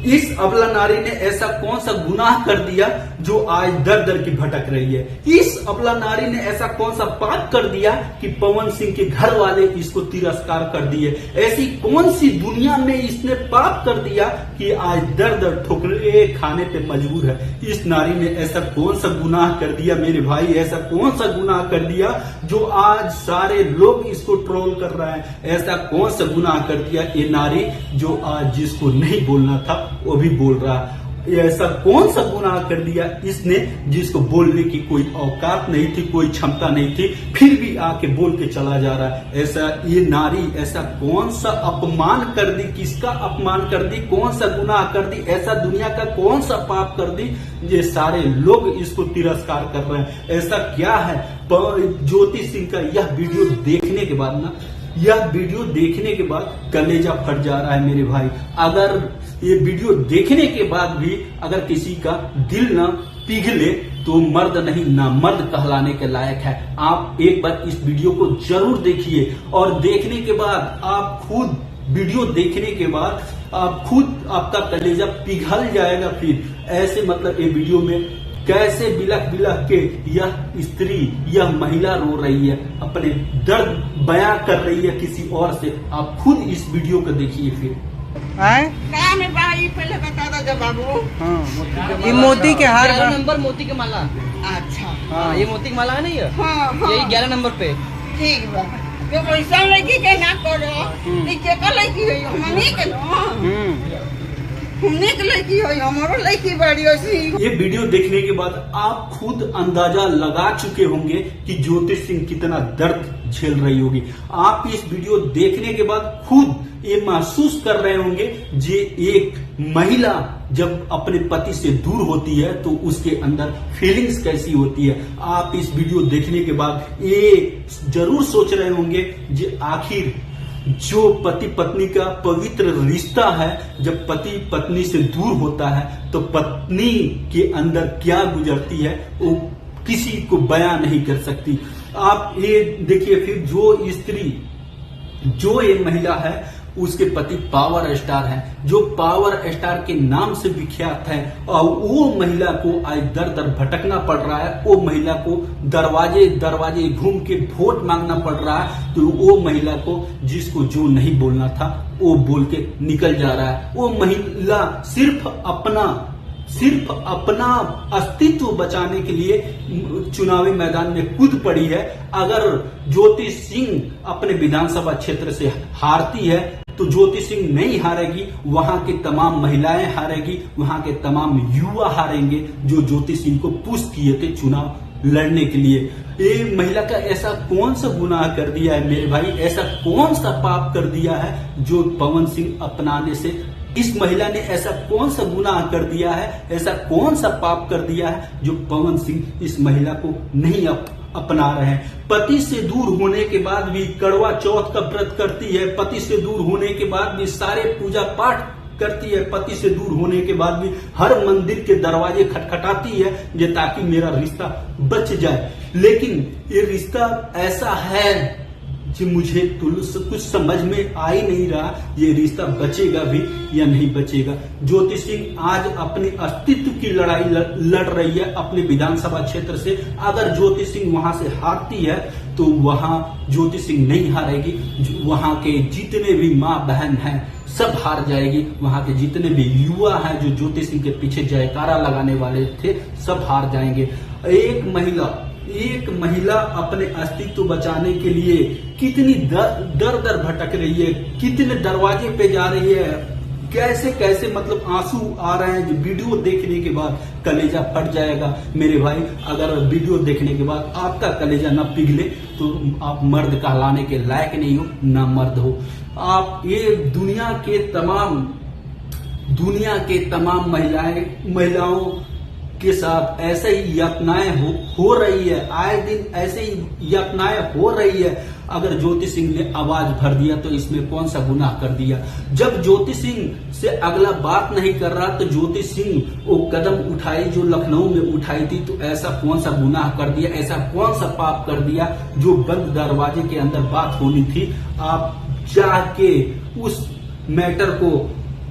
इस अबला नारी ने ऐसा कौन सा गुनाह कर दिया जो आज दर दर की भटक रही है। इस अबला नारी ने ऐसा कौन सा पाप कर दिया कि पवन सिंह के घर वाले इसको तिरस्कार कर दिए। ऐसी कौन सी दुनिया में इसने पाप कर दिया कि आज दर दर ठोकरे खाने पे मजबूर है। इस नारी ने ऐसा कौन सा गुनाह कर दिया मेरे भाई, ऐसा कौन सा गुनाह कर दिया जो आज सारे लोग इसको ट्रोल कर रहे हैं। ऐसा कौन सा गुनाह कर दिया ये नारी जो आज जिसको नहीं बोलना था वो भी बोल रहा। ऐसा कौन सा गुनाह कर दिया इसने जिसको बोलने की कोई औकात नहीं थी, कोई क्षमता नहीं थी, फिर भी आके बोल के चला जा रहा है। ऐसा ये नारी ऐसा कौन सा अपमान कर दी, किसका अपमान कर दी, कौन सा गुनाह कर दी, ऐसा दुनिया का कौन सा पाप कर दी ये सारे लोग इसको तिरस्कार कर रहे हैं। ऐसा क्या है। ज्योति सिंह का यह वीडियो देखने के बाद ना, यह वीडियो देखने के बाद कलेजा फट जा रहा है मेरे भाई। अगर ये वीडियो देखने के बाद भी अगर किसी का दिल न पिघले तो मर्द नहीं ना मर्द कहलाने के लायक है। आप एक बार इस वीडियो को जरूर देखिए और देखने के बाद आप खुद वीडियो देखने के बाद आप खुद आपका कलेजा पिघल जाएगा। फिर ऐसे मतलब ये वीडियो में कैसे बिलख बिलख के यह स्त्री, यह महिला रो रही है, अपने दर्द बयां कर रही है किसी और से। आप खुद इस वीडियो को देखिए। फिर क्या में भाई पहले बता दो जब बाबू। ये मोती के हार 11 नंबर मोती के माला। अच्छा हाँ, ये मोती की माला है ना ये। हाँ, हाँ। यही 11 नंबर पे। ठीक बा। जो पैसा लड़की के ना करो नीचे का लड़की है हमनी के ना, हमनी के लड़की है, हमारो लड़की बड़ी ऐसी। ये वीडियो देखने के बाद आप खुद अंदाजा लगा चुके होंगे कि ज्योति सिंह कितना दर्द झेल रही होगी। आप इस वीडियो देखने के बाद खुद ये महसूस कर रहे होंगे जे एक महिला जब अपने पति से दूर होती है तो उसके अंदर फीलिंग्स कैसी होती है। आप इस वीडियो देखने के बाद ये जरूर सोच रहे होंगे जे आखिर जो पति पत्नी का पवित्र रिश्ता है, जब पति पत्नी से दूर होता है तो पत्नी के अंदर क्या गुजरती है वो किसी को बयां नहीं कर सकती। आप ये देखिए फिर जो स्त्री, जो ये महिला है उसके पति पावर स्टार है, जो पावर स्टार के नाम से विख्यात है, और वो महिला को आज दर दर भटकना पड़ रहा है। वो महिला को दरवाजे दरवाजे घूम के वोट मांगना पड़ रहा है। तो वो महिला को जिसको जो नहीं बोलना था वो बोल के निकल जा रहा है। वो महिला सिर्फ अपना अस्तित्व बचाने के लिए चुनावी मैदान में कूद पड़ी है। अगर ज्योति सिंह अपने विधानसभा क्षेत्र से हारती है तो ज्योति सिंह नहीं हारेगी, वहां के तमाम महिलाएं हारेगी, वहां के तमाम युवा हारेंगे जो ज्योति सिंह को पुश किए थे चुनाव लड़ने के लिए। ये महिला का ऐसा कौन सा गुनाह कर दिया है मेरे भाई, ऐसा कौन सा पाप कर दिया है जो पवन सिंह अपनाने से, इस महिला ने ऐसा कौन सा गुनाह कर दिया है, ऐसा कौन सा पाप कर दिया है जो पवन सिंह इस महिला को नहीं अपना रहे हैं। पति से दूर होने के बाद भी कड़वा चौथ का व्रत करती है, पति से दूर होने के बाद भी सारे पूजा पाठ करती है, पति से दूर होने के बाद भी हर मंदिर के दरवाजे खटखटाती है ये ताकि मेरा रिश्ता बच जाए। लेकिन ये रिश्ता ऐसा है जो मुझे कुछ समझ में आ ही नहीं रहा, ये रिश्ता बचेगा भी या नहीं बचेगा। ज्योति सिंह आज अपने अस्तित्व की लड़ाई लड़ रही है अपने विधानसभा क्षेत्र से। अगर ज्योति सिंह वहां से हारती है तो वहां ज्योति सिंह नहीं हारेगी, वहां के जितने भी माँ बहन हैं सब हार जाएगी, वहां के जितने भी युवा हैं जो ज्योति सिंह के पीछे जयकारा लगाने वाले थे सब हार जाएंगे। एक महिला अपने अस्तित्व बचाने के लिए कितनी दर दर भटक रही है, कितने दरवाजे पे जा रही है, कैसे कैसे मतलब आंसू आ रहे हैं। जो वीडियो देखने के बाद कलेजा फट जाएगा मेरे भाई। अगर वीडियो देखने के बाद आपका कलेजा न पिघले तो आप मर्द कहलाने के लायक नहीं हो, ना मर्द हो आप। ये दुनिया के तमाम महिलाओं के साथ ऐसे ही यातनाएं हो रही है, आए दिन ऐसे ही यातनाएं हो रही है। अगर ज्योति सिंह ने आवाज भर दिया तो इसमें कौन सा गुनाह कर दिया। जब ज्योति सिंह से अगला बात नहीं कर रहा तो ज्योति सिंह वो कदम उठाई जो लखनऊ में उठाई थी, तो ऐसा कौन सा गुनाह कर दिया, ऐसा कौन सा पाप कर दिया जो बंद दरवाजे के अंदर बात होनी थी। आप चाह के उस मैटर को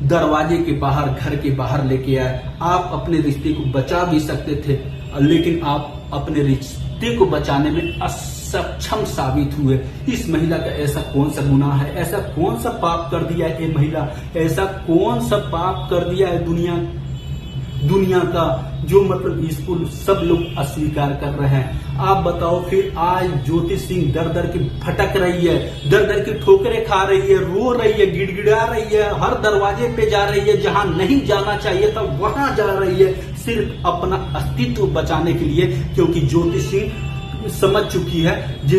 दरवाजे के बाहर, घर के बाहर लेके आए। आप अपने रिश्ते को बचा भी सकते थे, लेकिन आप अपने रिश्ते को बचाने में असक्षम साबित हुए। इस महिला का ऐसा कौन सा गुनाह है, ऐसा कौन सा पाप कर दिया है ये महिला, ऐसा कौन सा पाप कर दिया है दुनिया का, जो मतलब इसको सब लोग अस्वीकार कर रहे हैं। आप बताओ फिर आज ज्योति सिंह दर दर की भटक रही है, दर दर की ठोकरें खा रही है, रो रही है, गिड़गिड़ा रही है, हर दरवाजे पे जा रही है, जहां नहीं जाना चाहिए था वहां जा रही है, सिर्फ अपना अस्तित्व बचाने के लिए। क्योंकि ज्योति सिंह समझ चुकी है जो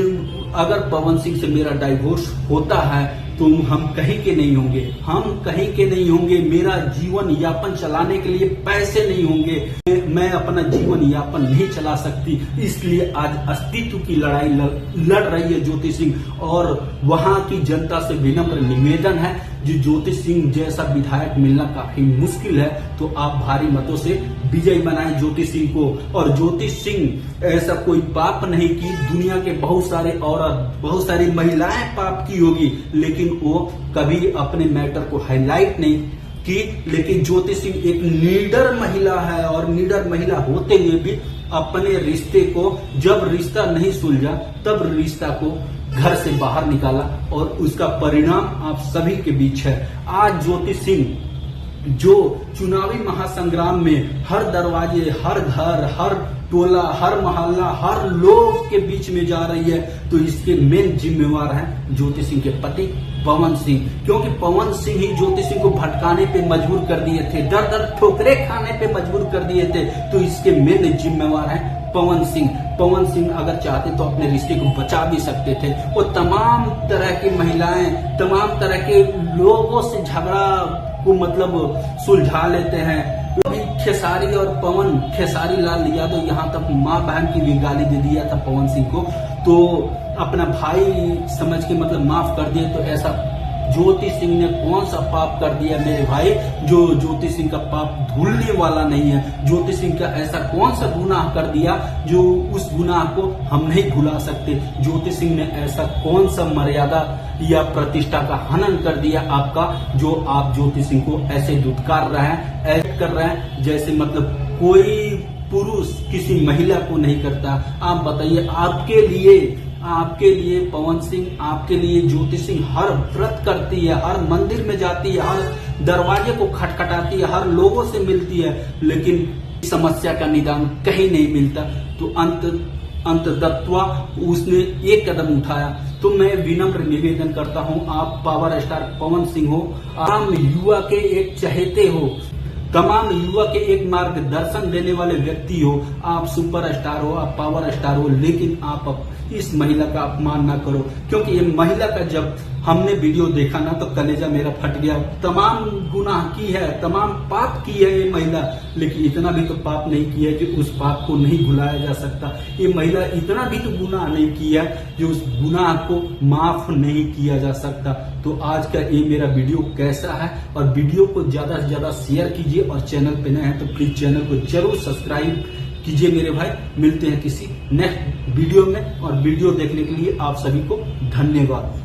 अगर पवन सिंह से मेरा डाइवोर्स होता है तो हम कहीं के नहीं होंगे, हम कहीं के नहीं होंगे, मेरा जीवन यापन चलाने के लिए पैसे नहीं होंगे, मैं अपना जीवन यापन नहीं चला सकती। इसलिए आज अस्तित्व की लड़ाई लड़ रही है ज्योति सिंह। और वहां की जनता से विनम्र निवेदन है, जो ज्योति सिंह जैसा विधायक मिलना काफी मुश्किल है, तो आप भारी मतों से विजयी बनाएं ज्योति सिंह को। और ज्योति सिंह ऐसा कोई पाप नहीं की, दुनिया के बहुत सारे औरत, बहुत सारी महिलाएं पाप की होगी, लेकिन वो कभी अपने मैटर को हाईलाइट नहीं की। लेकिन ज्योति सिंह एक नीडर महिला है, और नीडर महिला होते हुए भी अपने रिश्ते को, जब रिश्ता नहीं सुलझा तब रिश्ता को घर से बाहर निकाला, और उसका परिणाम आप सभी के बीच है। आज ज्योति सिंह जो चुनावी महासंग्राम में हर दरवाजे, हर घर, हर टोला, हर मोहल्ला, हर लोग के बीच में जा रही है, तो इसके मेन जिम्मेवार हैं ज्योति सिंह के पति पवन सिंह। क्योंकि पवन सिंह ही ज्योति सिंह को भटकाने पे मजबूर कर दिए थे, दर दर ठोकरे खाने पे मजबूर कर दिए थे, तो इसके मेन जिम्मेवार हैं पवन सिंह। पवन सिंह अगर चाहते तो अपने रिश्ते को बचा भी सकते थे। वो तमाम तरह की महिलाएं, तमाम तरह के लोगों से झगड़ा को मतलब सुलझा लेते हैं। अभी खेसारी और पवन, खेसारी लाल यादव यहाँ तक माँ बहन की भी गाली दे दिया था पवन सिंह को, तो अपना भाई समझ के मतलब माफ कर दिए। तो ऐसा ज्योति सिंह ने कौन सा पाप कर दिया मेरे भाई, जो ज्योति सिंह का पाप धुलने वाला नहीं है। ज्योति सिंह का ऐसा कौन सा गुनाह कर दिया जो उस गुनाह को हम नहीं भुला सकते। ज्योति सिंह ने ऐसा कौन सा मर्यादा या प्रतिष्ठा का हनन कर दिया आपका, जो आप ज्योति सिंह को ऐसे दुत्कार रहे हैं, ऐसे कर रहे हैं जैसे मतलब कोई पुरुष किसी महिला को नहीं करता। आप बताइए, आपके लिए पवन सिंह, आपके लिए ज्योति सिंह हर व्रत करती है, हर मंदिर में जाती है, हर दरवाजे को खटखटाती है, हर लोगों से मिलती है, लेकिन समस्या का निदान कहीं नहीं मिलता। तो अंततत्वा उसने एक कदम उठाया। तो मैं विनम्र निवेदन करता हूं, आप पावर स्टार पवन सिंह हो, आम युवा के एक चहेते हो, तमाम युवा के एक मार्गदर्शन देने वाले व्यक्ति हो, आप सुपरस्टार हो, आप पावर स्टार हो, लेकिन आप इस महिला का अपमान ना करो। क्योंकि ये महिला का जब हमने वीडियो देखा ना तो कलेजा मेरा फट गया। तमाम गुनाह की है, तमाम पाप की है ये महिला, लेकिन इतना भी तो पाप नहीं किया कि उस पाप को नहीं भुलाया जा सकता। ये महिला इतना भी तो गुनाह नहीं किया जो उस गुनाह को माफ नहीं किया जा सकता। तो आज का ये मेरा वीडियो कैसा है, और वीडियो को ज्यादा से ज्यादा शेयर कीजिए, और चैनल पे नए हैं तो प्लीज चैनल को जरूर सब्सक्राइब कीजिए मेरे भाई। मिलते हैं किसी नेक्स्ट वीडियो में, और वीडियो देखने के लिए आप सभी को धन्यवाद।